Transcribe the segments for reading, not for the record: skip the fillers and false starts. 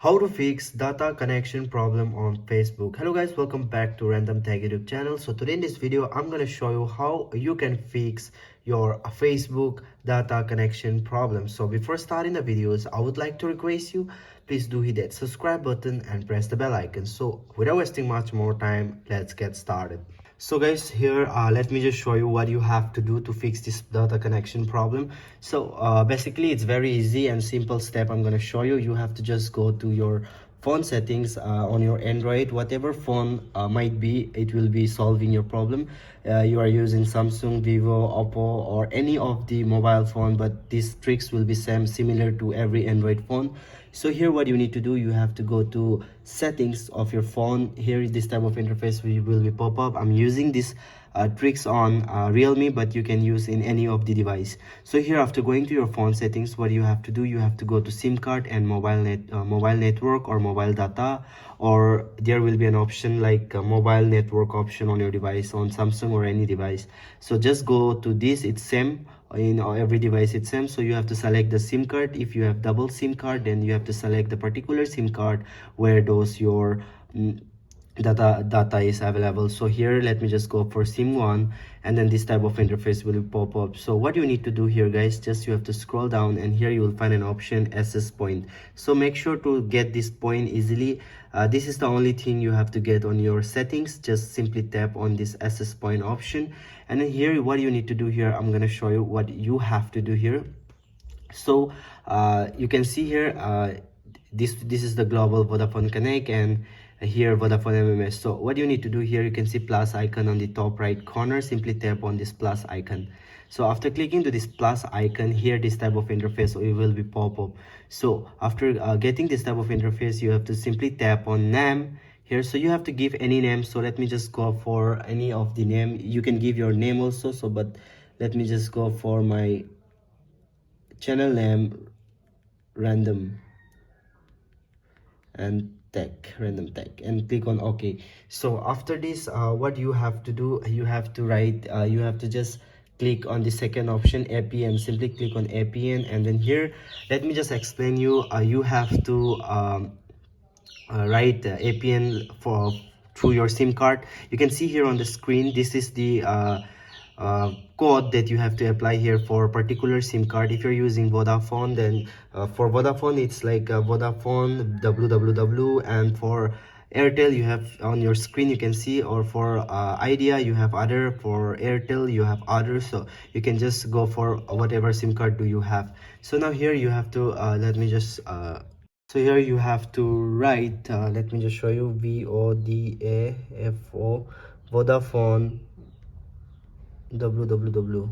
How to fix data connection problem on Facebook. Hello guys, welcome back to Random Tech YouTube channel. So today in this video I'm going to show you how you can fix your Facebook data connection problem. So before starting the videos, I would like to request you, please do hit that subscribe button and press the bell icon. So without wasting much more time, let's get started. So guys, here let me just show you what you have to do to fix this data connection problem. So basically it's very easy and simple step I'm going to show you. You have to just go to your phone settings on your Android, whatever phone might be, it will be solving your problem. You are using Samsung, Vivo, Oppo, or any of the mobile phone, but these tricks will be similar to every Android phone. So here what you need to do, you have to go to settings of your phone. Here this type of interface will be pop up. I'm using this tricks on Realme, but you can use in any of the device. So here, after going to your phone settings, what you have to do, you have to go to SIM card and mobile network or mobile data, or there will be an option like mobile network option on your device on Samsung or any device. So just go to this. It's same in every device, it's same. So you have to select the SIM card. If you have double SIM card, then you have to select the particular SIM card where those your data is available. So here let me just go for sim1, and then this type of interface will pop up. So what you need to do here guys, just you have to scroll down, and here you will find an option access point. So make sure to get this point easily. This is the only thing you have to get on your settings. Just simply tap on this access point option, and then here what you need to do here, I'm going to show you what you have to do here. So you can see here this is the global Vodafone Connect, and here Vodafone MMS. So what you need to do here, you can see plus icon on the top right corner. Simply tap on this plus icon. So after clicking to this plus icon, here this type of interface will be pop up. So after getting this type of interface, you have to simply tap on name here. So you have to give any name. So let me just go for any of the name. You can give your name also, so but let me just go for my channel name, random and random tech, and click on OK. So after this, what you have to do, you have to write, you have to just click on the second option, APN. Simply click on APN, and then here let me just explain you. You have to write APN for through your SIM card. You can see here on the screen, this is the code that you have to apply here for a particular SIM card. If you're using Vodafone, then for Vodafone it's like Vodafone www, and for Airtel you have on your screen, you can see, or for Idea you have other, for Airtel you have others. So you can just go for whatever SIM card do you have. So now here you have to let me just so here you have to write, let me just show you, VODAFO, Vodafone www.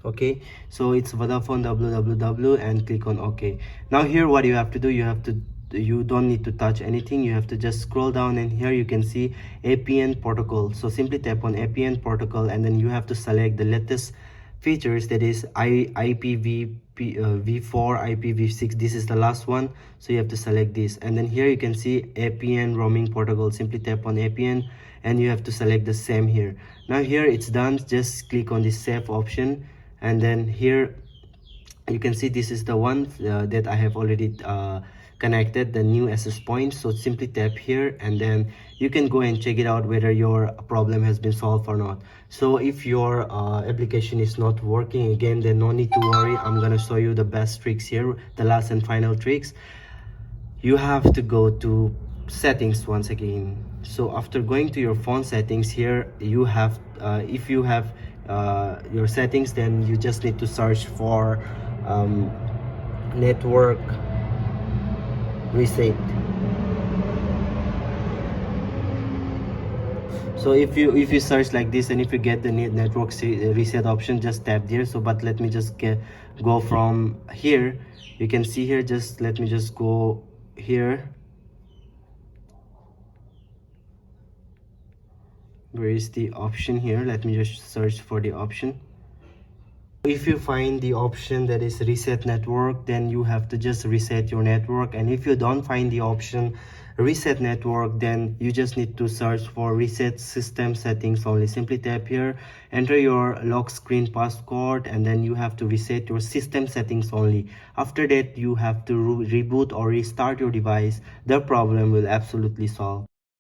Okay, so it's Vodafone www, and click on OK. Now here what you have to do, you don't need to touch anything. You have to just scroll down, and here you can see APN protocol. So simply tap on APN protocol, and then you have to select the latest features, that is IPv4, IPv6. This is the last one, so you have to select this. And then here you can see APN roaming protocol. Simply tap on APN, and you have to select the same here. Now here it's done. Just click on the save option, and then here you can see this is the one that I have already connected, the new access point. So simply tap here, and then you can go and check it out whether your problem has been solved or not. So if your application is not working again, then no need to worry. I'm gonna show you the best tricks here, the last and final tricks. You have to go to settings once again. So after going to your phone settings, here you have if you have your settings, then you just need to search for network reset. So if you search like this, and if you get the network reset option, just tap there. So but let me just go from here. You can see here, just let me just go here. Where is the option here? Let me just search for the option. If you find the option that is reset network, then you have to just reset your network. And if you don't find the option reset network, then you just need to search for reset system settings only. Simply tap here, enter your lock screen passcode, and then you have to reset your system settings only. After that, you have to reboot or restart your device. The problem will absolutely solve.